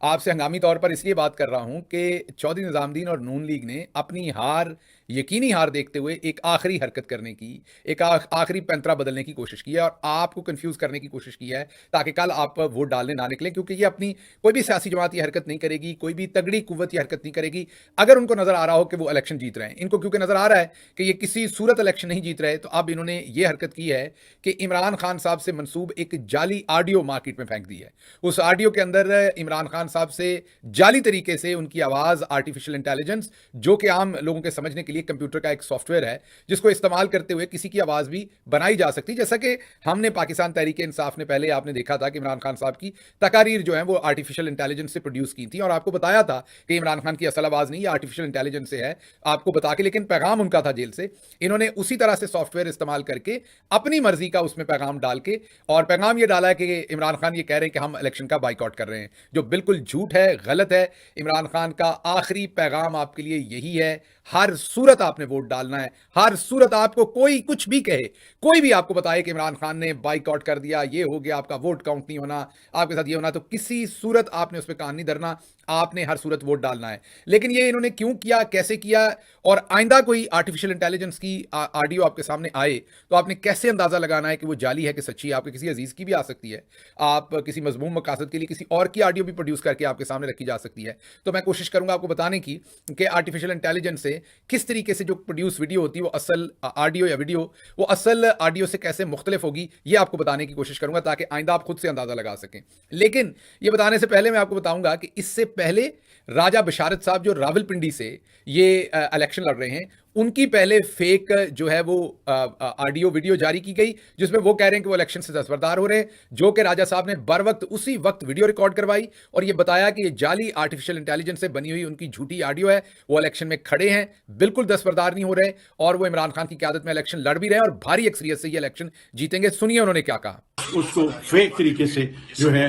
आपसे हंगामी तौर पर इसलिए बात कर रहा हूं कि चौधरी निजामुद्दीन और नून लीग ने अपनी हार, यकीनी हार देखते हुए एक आखिरी हरकत करने की, एक आखिरी पैंतरा बदलने की कोशिश की है और आपको कंफ्यूज करने की कोशिश की है ताकि कल आप वोट डालने ना निकले, क्योंकि ये अपनी कोई भी सियासी जमात ये हरकत नहीं करेगी, कोई भी तगड़ी कुव्वत ये हरकत नहीं करेगी अगर उनको नजर आ रहा हो कि वो इलेक्शन जीत रहे हैं। इनको क्योंकि नजर आ रहा है कि ये किसी सूरत इलेक्शन नहीं जीत रहे, तो अब इन्होंने ये हरकत की है कि इमरान खान साहब से मंसूब एक जाली ऑडियो मार्केट में फेंक दी है। उस ऑडियो के अंदर इमरान खान साहब से जाली तरीके से उनकी आवाज आर्टिफिशियल इंटेलिजेंस, जो कि आम लोगों के समझने के लिए कंप्यूटर का एक सॉफ्टवेयर है जिसको इस्तेमाल करते हुए किसी की आवाज भी बनाई जा सकती है, जैसा कि हमने पाकिस्तान तहरीक इंसाफ ने पहले आपने देखा था कि इमरान खान साहब की तकारीर जो है वो आर्टिफिशियल इंटेलिजेंस से प्रोड्यूस की थी और आपको बताया था कि इमरान खान की असल आवाज नहीं, ये आर्टिफिशियल इंटेलिजेंस से है, आपको बता के, लेकिन पैगाम उनका था जेल से। इन्होंने उसी तरह से सॉफ्टवेयर इस्तेमाल करके अपनी मर्जी का उसमें पैगाम डाल के, और पैगाम ये डाला है कि इमरान खान ये कह रहे हैं कि हम इलेक्शन का बाइकआउट कर रहे हैं, जो बिल्कुल झूठ है, गलत है। इमरान खान का आखिरी पैगाम आपके लिए यही है, हर सूरत आपने वोट डालना है, हर सूरत आपको कोई कुछ भी कहे, कोई भी आपको बताए कि इमरान खान ने बाइकआउट कर दिया, ये हो गया, आपका वोट काउंट नहीं होना, आपके साथ ये होना, तो किसी सूरत आपने उस पर कान नहीं धरना, आपने हर सूरत वोट डालना है। लेकिन ये इन्होंने क्यों किया, कैसे किया, और आइंदा कोई आर्टिफिशियल इंटेलिजेंस की ऑडियो आपके सामने आए तो आपने कैसे अंदाजा लगाना है कि वो जाली है कि सच्ची है। आपके किसी अजीज की भी आ सकती है, आप किसी मजमूम मकासद के लिए किसी और की ऑडियो भी प्रोड्यूस करके आपके सामने रखी जा सकती है। तो मैं कोशिश करूंगा आपको बताने की कि आर्टिफिशियल इंटेलिजेंस से किस तरीके से जो प्रोड्यूस वीडियो होती है वो असल ऑडियो या वीडियो वो असल ऑडियो से कैसे मुख्तलिफ होगी, ये आपको बताने की कोशिश करूंगा ताकि आइंदा आप खुद से अंदाजा लगा सकें। लेकिन ये बताने से पहले मैं आपको बताऊंगा कि इससे पहले राजा बशारत साहब जो रावलपिंडी से ये इलेक्शन लड़ रहे हैं, उनकी पहले फेक जो है वो ऑडियो वीडियो जारी की गई जिसमें वो कह रहे हैं कि वो इलेक्शन से दस्तबरदार हो रहे हैं, जो कि राजा साहब ने बर वक्त उसी वक्त वीडियो रिकॉर्ड करवाई और ये बताया कि ये जाली आर्टिफिशियल इंटेलिजेंस से बनी हुई उनकी झूठी ऑडियो है। वो इलेक्शन में खड़े हैं, बिल्कुल दस्तबरदार नहीं हो रहे और वो इमरान खान की क़यादत में इलेक्शन लड़ भी रहे हैं और भारी अक्सरियत से ये इलेक्शन जीतेंगे। सुनिए उन्होंने क्या कहा। उसको फेक तरीके से जो है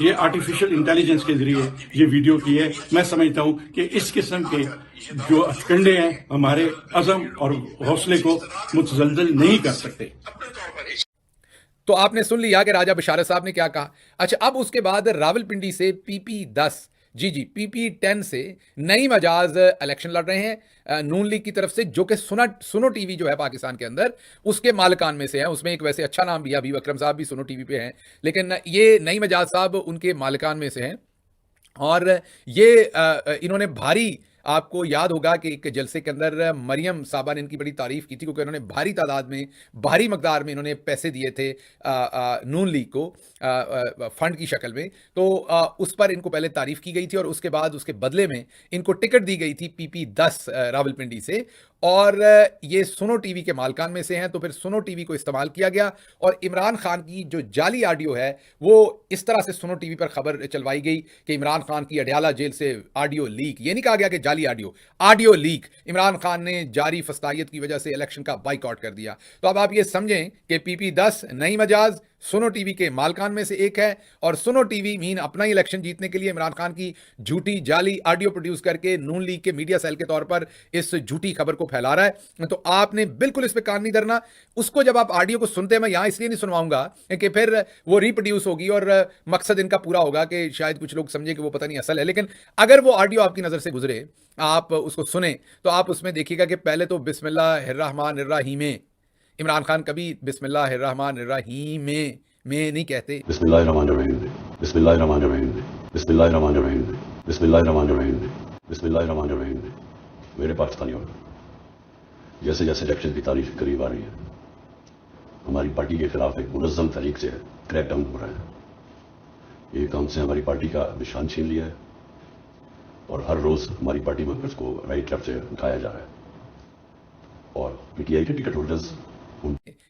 ये आर्टिफिशियल इंटेलिजेंस के जरिए ये वीडियो की है। मैं समझता हूं कि इस किस्म के जो हथकंडे हैं हमारे अज़म और हौसले को मुतज़लज़ल नहीं कर सकते। तो आपने सुन लिया कि राजा बशारत साहब ने क्या कहा। अच्छा, अब उसके बाद रावलपिंडी से PP10 जी PP10 से नई मजाज इलेक्शन लड़ रहे हैं नून लीग की तरफ से, जो कि सुनो टीवी जो है पाकिस्तान के अंदर उसके मालिकान में से है। उसमें एक वैसे अच्छा नाम भी है, अभी अकरम साहब भी सुनो टीवी पे हैं, लेकिन ये नई मजाज साहब उनके मालिकान में से हैं। और ये इन्होंने भारी, आपको याद होगा कि एक जलसे के अंदर मरियम साहबा ने इनकी बड़ी तारीफ की थी क्योंकि उन्होंने भारी तादाद में, भारी मकदार में इन्होंने पैसे दिए थे नून लीग को फंड की शक्ल में। तो उस पर इनको पहले तारीफ की गई थी और उसके बाद उसके बदले में इनको टिकट दी गई थी PP10 रावलपिंडी से, और ये सुनो टीवी के मालकान में से हैं। तो फिर सुनो टीवी को इस्तेमाल किया गया और इमरान खान की जो जाली ऑडियो है वो इस तरह से सुनो टीवी पर खबर चलवाई गई कि इमरान खान की अडयाला जेल से ऑडियो लीक। ये नहीं कहा गया कि जाली ऑडियो लीक, इमरान खान ने जारी फस्तायत की वजह से इलेक्शन का बाइकआउट कर दिया। तो अब आप ये समझें कि PP10 नई मजाज सुनो टीवी के मालकान में से एक है और सुनो टीवी मीन अपना ही इलेक्शन जीतने के लिए इमरान खान की झूठी जाली ऑडियो प्रोड्यूस करके नून लीग के मीडिया सेल के तौर पर इस झूठी खबर को फैला रहा है। तो आपने बिल्कुल इस पे कान नहीं धरना। उसको जब आप ऑडियो को सुनते हैं, मैं यहां इसलिए नहीं सुनवाऊंगा कि फिर वो रिप्रोड्यूस होगी और मकसद इनका पूरा होगा कि शायद कुछ लोग समझे कि वो पता नहीं असल है, लेकिन अगर वो ऑडियो आपकी नजर से गुजरे, आप उसको सुने, तो आप उसमें देखिएगा कि पहले तो बिस्मिल्लाहिर्रहमानिर्रहीम, इमरान खान कभी बिस्मिल्लाहिर्रहमानिर्रहीम में नहीं कहते। बिस्मिल्लाहिर्रहमानिर्रहीम, बिस्मिल्लाहिर्रहमानिर्रहीम, बिस्मिल्लाहिर्रहमानिर्रहीम, बिस्मिल्लाहिर्रहमानिर्रहीम, बिस्मिल्लाहिर्रहमानिर्रहीम। मेरे पाकिस्तानियों, जैसे जैसे इलेक्शन की तारीख करीब आ रही है, हमारी पार्टी के खिलाफ एक मुनज़्ज़म तरीके से क्रैकडाउन हो रहा है। एक हमसे हमारी पार्टी का निशान छीन लिया है और हर रोज हमारी पार्टी में उसको राइट लेफ्ट से उठाया जा रहा है और PTI के टिकट होल्डर्स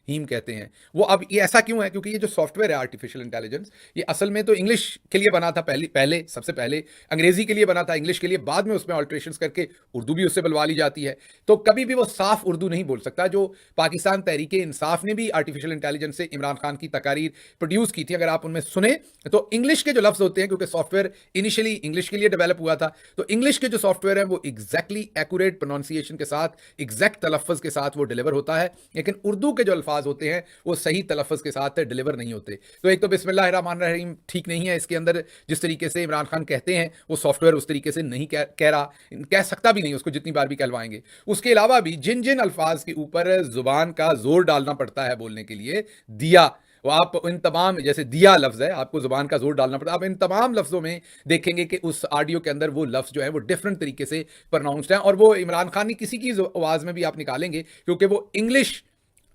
हीम कहते हैं वो। अब ये ऐसा क्यों है? क्योंकि ये जो सॉफ्टवेयर है आर्टिफिशियल इंटेलिजेंस, ये असल में तो इंग्लिश के लिए बना था, पहले सबसे पहले अंग्रेजी के लिए बना था, इंग्लिश के लिए, बाद में उसमें ऑल्ट्रेशंस करके उर्दू भी उससे बुलवा ली जाती है। तो कभी भी वो साफ उर्दू नहीं बोल सकता। जो पाकिस्तान तहरीक इंसाफ ने भी आर्टिफिशियल इंटेलिजेंस से इमरान खान की तकारीर प्रोड्यूस की थी, अगर आप उनमें सुने तो इंग्लिश के जो लफ्ज होते हैं, क्योंकि सॉफ्टवेयर इनिशियली इंग्लिश के लिए डेवलप हुआ था, तो इंग्लिश के जो सॉफ्टवेयर है वो एग्जैक्टली एक्यूरेट प्रोनाउंसिएशन के साथ, एग्जैक्ट तलफ़्फ़ुज़ के साथ वो डिलीवर होता है। लेकिन उर्दू के जो अल्फाज होते हैं वो सही तलफ़्फ़ुज़ के साथ डिलीवर नहीं होते। तो एक तो बिस्मिल्लाहिर्रहमानिर्रहीम ठीक नहीं है, इसके अंदर जिस तरीके से इमरान खान कहते हैं वो सॉफ्टवेयर उस तरीके से नहीं कह रहा, कह सकता भी नहीं, उसको जितनी बार भी कहलवाएंगे। उसके अलावा भी जिन जिन अल्फाज के ऊपर ज़ुबान का जोर डालना पड़ता है बोलने के लिए, दिया, वो आप इन तमाम, जैसे दिया लफ्ज़ है, आपको ज़ुबान का जोर डालना पड़ता है, आप इन तमाम लफ्ज़ों में देखेंगे कि उस ऑडियो के अंदर वो लफ्ज़ जो है वो डिफरेंट तरीके से प्रोनाउंस्ड है, और वो इमरान खान की किसी की आवाज़ में भी आप निकालेंगे, क्योंकि वो इंग्लिश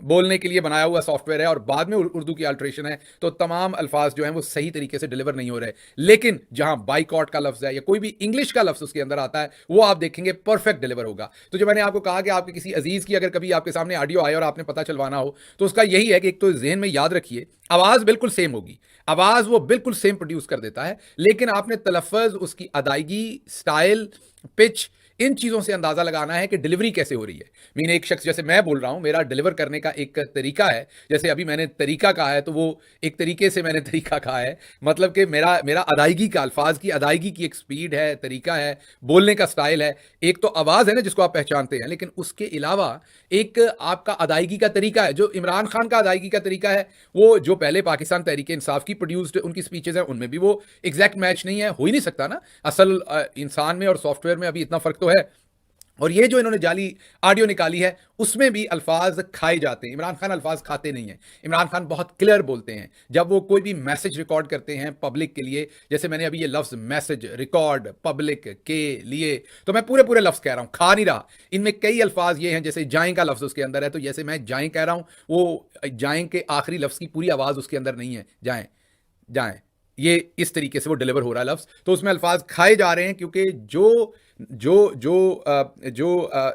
बोलने के लिए बनाया हुआ सॉफ्टवेयर है और बाद में उर्दू की अल्ट्रेशन है, तो तमाम अल्फाज जो हैं वो सही तरीके से डिलीवर नहीं हो रहे। लेकिन जहां बाइकॉट का लफ्ज़ है या कोई भी इंग्लिश का लफ्ज़ उसके अंदर आता है, वो आप देखेंगे परफेक्ट डिलीवर होगा। तो जो मैंने आपको कहा कि आपके किसी अजीज़ की अगर कभी आपके सामने ऑडियो आए और आपने पता चलवाना हो, तो उसका यही है कि एक तो जहन में याद रखिए, आवाज़ बिल्कुल सेम होगी, आवाज़ वो बिल्कुल सेम प्रोड्यूस कर देता है, लेकिन आपने तलफ़्फ़ुज़, उसकी अदायगी, स्टाइल, पिच, इन चीज़ों से अंदाज़ा लगाना है कि डिलीवरी कैसे हो रही है। मीन एक शख्स, जैसे मैं बोल रहा हूँ, मेरा डिलीवर करने का एक तरीका है, जैसे अभी मैंने तरीका कहा है, तो वो एक तरीके से मैंने तरीका कहा है, मतलब कि मेरा अदायगी का, अल्फाज की अदायगी की एक स्पीड है, तरीका है, बोलने का स्टाइल है। एक तो आवाज़ है ना जिसको आप पहचानते हैं, लेकिन उसके अलावा एक आपका अदायगी का तरीका है। जो इमरान खान का अदायगी का तरीका है, वो जो पहले पाकिस्तान तहरीक इंसाफ की प्रोड्यूस्ड उनकी स्पीचेज़ हैं, उनमें भी वो एग्जैक्ट मैच नहीं है, हो ही नहीं सकता ना। असल इंसान में और सॉफ्टवेयर में अभी इतना फ़र्क तो है। और ये जो इन्होंने जाली ऑडियो निकाली है, उसमें भी अल्फाज खाए जाते हैं। इमरान खान अल्फाज खाते नहीं हैं, इमरान खान बहुत क्लियर बोलते हैं। जब वो कोई भी मैसेज रिकॉर्ड करते हैं पब्लिक के लिए, जैसे मैंने अभी ये लफ्ज़ मैसेज रिकॉर्ड पब्लिक के लिए, तो मैं पूरे पूरे लफ्ज़ कह रहा हूँ, खा नहीं रहा। इनमें कई अल्फाज ये हैं, जैसे जाएं का लफ्ज़ उसके अंदर है, तो जैसे मैं जाएं कह रहा हूँ, वो जाएं के आखिरी लफ्ज़ की पूरी आवाज़ उसके अंदर नहीं है, जाएं जाएं, ये इस तरीके से वो डिलीवर हो रहा है लफ्ज़। तो उसमें अल्फाज खाए जा रहे हैं, क्योंकि जो जो जो जो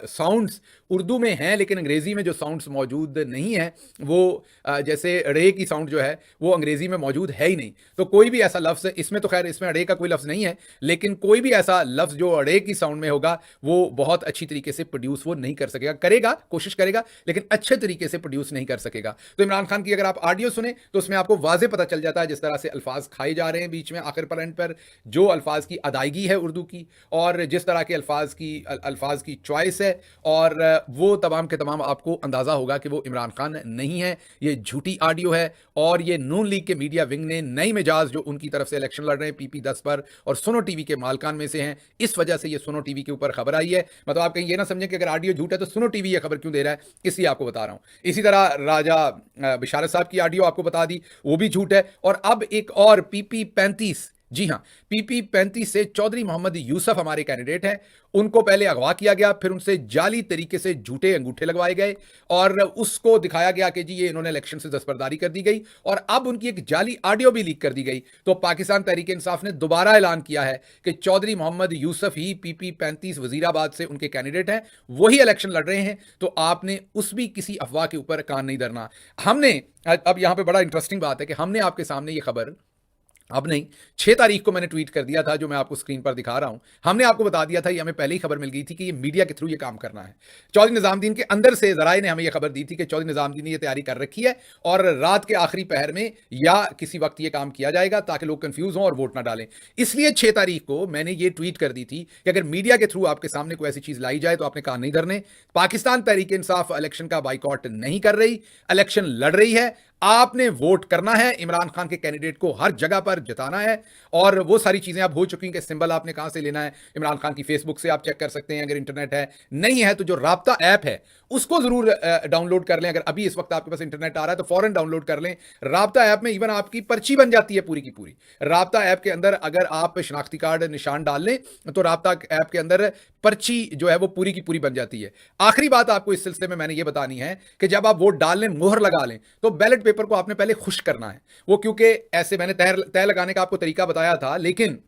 साउंड्स उर्दू में हैं लेकिन अंग्रेज़ी में जो साउंड्स मौजूद नहीं हैं, वो जैसे रे की साउंड जो है वो अंग्रेज़ी में मौजूद है ही नहीं। तो कोई भी ऐसा लफ्ज़, इसमें तो खैर इसमें अड़े का कोई लफ्ज़ नहीं है, लेकिन कोई भी ऐसा लफ्ज़ जो अड़े की साउंड में होगा, वो बहुत अच्छी तरीके से प्रोड्यूस वो नहीं कर सकेगा, करेगा, कोशिश करेगा, लेकिन अच्छे तरीके से प्रोड्यूस नहीं कर सकेगा। तो इमरान खान की अगर आप ऑडियो सुने, तो उसमें आपको वाज़े पता चल जाता है जिस तरह से अल्फाज खाए जा रहे हैं बीच में, आखिर पर एंड पर, जो अल्फाज की अदायगी है उर्दू की, और जिस तरह के अल्फाज की चॉइस है, और वो तमाम के तमाम आपको अंदाज़ा होगा कि वो इमरान खान नहीं है, ये झूठी ऑडियो है। और ये नून लीग के मीडिया विंग ने नई मिजाज जो उनकी तरफ से इलेक्शन लड़ रहे हैं PP 10 पर, और सुनो टीवी के मालकान में से हैं, इस वजह से ये सुनो टीवी के ऊपर खबर आई है। मतलब आप कहीं ये ना समझें कि अगर ऑडियो झूठ है तो सुनो टीवी ये खबर क्यों दे रहा है, इसलिए आपको बता रहा हूँ। इसी तरह राजा बिशारत साहब की ऑडियो आपको बता दी, वो भी झूठ है। और अब एक और PP 35, जी हाँ, PP 35 से चौधरी मोहम्मद यूसुफ हमारे कैंडिडेट हैं, उनको पहले अगवा किया गया, फिर उनसे जाली तरीके से झूठे अंगूठे लगवाए गए, और उसको दिखाया गया कि जी ये इन्होंने इलेक्शन से दस्तबरदारी कर दी गई, और अब उनकी एक जाली ऑडियो भी लीक कर दी गई। तो पाकिस्तान तहरीक इंसाफ ने दोबारा ऐलान किया है कि चौधरी मोहम्मद यूसुफ ही PP 35 वजीराबाद से उनके कैंडिडेट हैं, वही इलेक्शन लड़ रहे हैं। तो आपने उस भी किसी अफवाह के ऊपर कान नहीं धरना। हमने, अब यहां पर बड़ा इंटरेस्टिंग बात है कि हमने आपके सामने ये खबर, अब नहीं, 6 तारीख को मैंने ट्वीट कर दिया था, जो मैं आपको स्क्रीन पर दिखा रहा हूं। हमने आपको बता दिया था, ये हमें पहले ही खबर मिल गई थी कि ये मीडिया के थ्रू ये काम करना है। चौधरी निजामुद्दीन के अंदर से जराए ने हमें ये खबर दी थी कि चौधरी निजामुद्दीन ने ये तैयारी कर रखी है, और रात के आखिरी पहर में या किसी वक्त ये काम किया जाएगा ताकि लोग कंफ्यूज हों और वोट ना डालें। इसलिए 6 तारीख को मैंने ये ट्वीट कर दी थी कि अगर मीडिया के थ्रू आपके सामने कोई ऐसी चीज लाई जाए तो आपने कान नहीं धरने। पाकिस्तान तहरीक इंसाफ इलेक्शन का बाइकॉट नहीं कर रही, इलेक्शन लड़ रही है। आपने वोट करना है, इमरान खान के कैंडिडेट को हर जगह पर जिताना है, और वो सारी चीजें अब हो चुकी हैं कि सिंबल आपने कहां से लेना है, इमरान खान की फेसबुक से आप चेक कर सकते हैं अगर इंटरनेट है। नहीं है तो जो राब्ता ऐप है उसको जरूर डाउनलोड कर लें। अगर अभी इस वक्त आपके पास इंटरनेट आ रहा है तो फौरन डाउनलोड कर लें। राब्ता ऐप में इवन आपकी पर्ची बन जाती है पूरी की पूरी। राब्ता ऐप के अंदर अगर आप शनाख्ती कार्ड निशान डाल लें तो राब्ता ऐप के अंदर पर्ची जो है वो पूरी की पूरी बन जाती है। आखिरी बात आपको इस सिलसिले में मैंने ये बतानी है कि जब आप वोट डाल लें, मोहर लगा लें, तो बैलेट पेपर को आपने पहले खुश करना है। वो क्योंकि ऐसे मैंने तय लगाने का आपको तरीका बताया था, लेकिन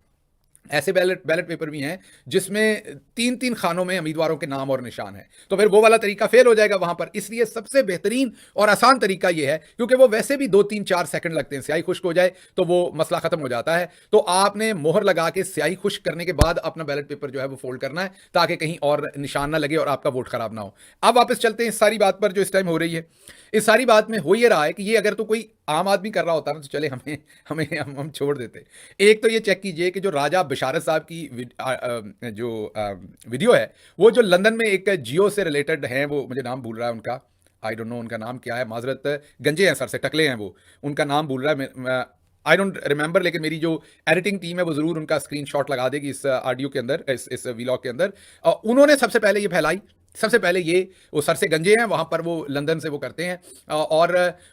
ऐसे बैलेट पेपर भी हैं जिसमें 3-3 खानों में उम्मीदवारों के नाम और निशान है, तो फिर वो वाला तरीका फेल हो जाएगा वहां पर। इसलिए सबसे बेहतरीन और आसान तरीका यह है, क्योंकि वो वैसे भी 2-3-4 सेकंड लगते हैं, स्याही खुश्क हो जाए तो वो मसला खत्म हो जाता है। तो आपने मोहर लगा के स्याही खुश्क करने के बाद अपना बैलेट पेपर जो है वो फोल्ड करना है, ताकि कहीं और निशान ना लगे और आपका वोट खराब ना हो। अब वापस चलते हैं इस सारी बात पर जो इस टाइम हो रही है। इस सारी बात में हो ये रहा है कि ये अगर तो कोई आम आदमी कर रहा होता ना तो चले हम छोड़ देते। एक तो ये चेक कीजिए कि जो राजा बिशारत साहब की जो वीडियो है, वो जो लंदन में एक जियो से रिलेटेड है, वो मुझे नाम भूल रहा है उनका, आई डोंट नो उनका नाम क्या है, माजरत, गंजे हैं सर से, टकले हैं वो, उनका नाम भूल रहा है, आई डोंट रिमेंबर, लेकिन मेरी जो एडिटिंग टीम है वो जरूर उनका स्क्रीनशॉट लगा देगी इस ऑडियो के अंदर, इस व्लॉग के अंदर। उन्होंने सबसे पहले ये फैलाई, सबसे पहले ये, वो सर से गंजे हैं, वहां पर वो लंदन से वो करते हैं, और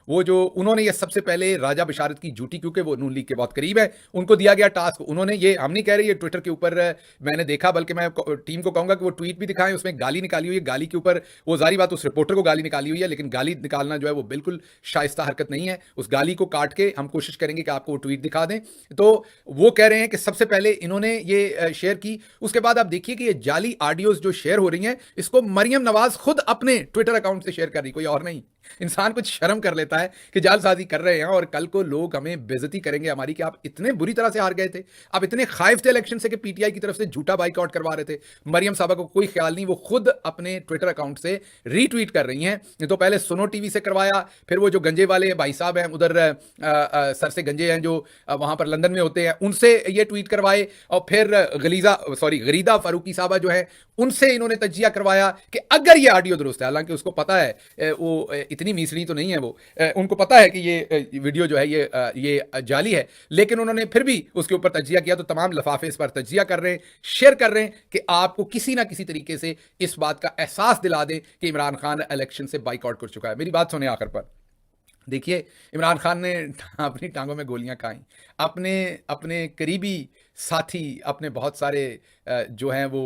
वो जो उन्होंने ये सबसे पहले राजा बिशारत की झूठी, क्योंकि वो नून लीग के बहुत करीब है, उनको दिया गया टास्क, उन्होंने ये, हम नहीं कह रहे ये ट्विटर के ऊपर मैंने देखा, बल्कि मैं टीम को कहूंगा कि वो ट्वीट भी दिखाएं, उसमें गाली निकाली हुई है, गाली के ऊपर वो जारी बात उस रिपोर्टर को गाली निकाली हुई है, लेकिन गाली निकालना जो है वो बिल्कुल शाइस्ता हरकत नहीं है। उस गाली को काट के हम कोशिश करेंगे कि आपको वो ट्वीट दिखा दें। तो वो कह रहे हैं कि सबसे पहले इन्होंने ये शेयर की, उसके बाद आप देखिए कि ये जाली ऑडियोज जो शेयर हो रही हैं, इसको मरियम नवाज खुद अपने ट्विटर अकाउंट से शेयर कर रही, कोई और नहीं। इंसान कुछ शर्म कर लेता है कि जालसाजी कर रहे हैं और कल को लोग हमें बेइज्जती करेंगे हमारी कि आप इतने बुरी तरह से हार गए थे, आप इतने खाइफ थे इलेक्शन से कि पीटीआई की तरफ से झूठा बाइकआउट करवा रहे थे। मरियम साहबा को कोई ख्याल नहीं, वो खुद अपने ट्विटर अकाउंट से रीट्वीट कर रही हैं। तो पहले सुनो टीवी से करवाया, फिर वो जो गंजे वाले भाई साहब हैं उधर सर से गंजे हैं जो वहां पर लंदन में होते हैं, उनसे ये ट्वीट करवाए, और फिर गरीदा फारूकी साहबा जो है उनसे इन्होंने तजिया करवाया कि अगर ये ऑडियो दुरुस्त है, हालांकि उसको पता है, वो इतनी मीसरी तो नहीं है, वो उनको पता है कि ये वीडियो जो है ये जाली है, लेकिन उन्होंने फिर भी उसके ऊपर तजिया किया। तो तमाम लफाफे इस पर तजिया कर रहे हैं, शेयर कर रहे हैं कि आपको किसी ना किसी तरीके से इस बात का एहसास दिला दें कि इमरान खान इलेक्शन से बाइकआउट कर चुका है। मेरी बात सुने आखिर पर, देखिए इमरान खान ने अपनी टांगों में गोलियां खाई, अपने करीबी साथी, अपने बहुत सारे जो हैं वो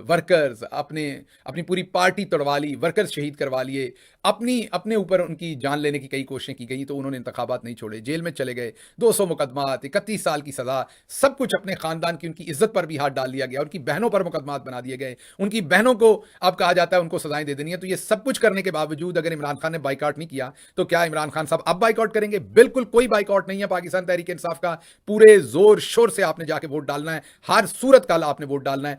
वर्कर्स, अपनी पूरी पार्टी तोड़वा ली, वर्कर्स शहीद करवा लिए, अपने ऊपर उनकी जान लेने की कई कोशिशें की गई, तो उन्होंने इंतखाबात नहीं छोड़े, जेल में चले गए, 200 मुकदमात, 31 साल की सज़ा, सब कुछ अपने ख़ानदान की, उनकी इज्जत पर भी हाथ डाल दिया गया, उनकी बहनों पर मुकदमात बना दिए गए, उनकी बहनों को अब कहा जाता है उनको सजाएं दे देनी है। तो ये सब कुछ करने के बावजूद अगर इमरान खान ने बाइकआउट नहीं किया, तो क्या इमरान खान साहब अब बाइकआउट करेंगे? बिल्कुल कोई बाइकआउट नहीं है पाकिस्तान तहरीक इंसाफ का, पूरे जोर शोर से आपने जाके वोट डालना है, हर सूरत काल आपने वोट डालना है।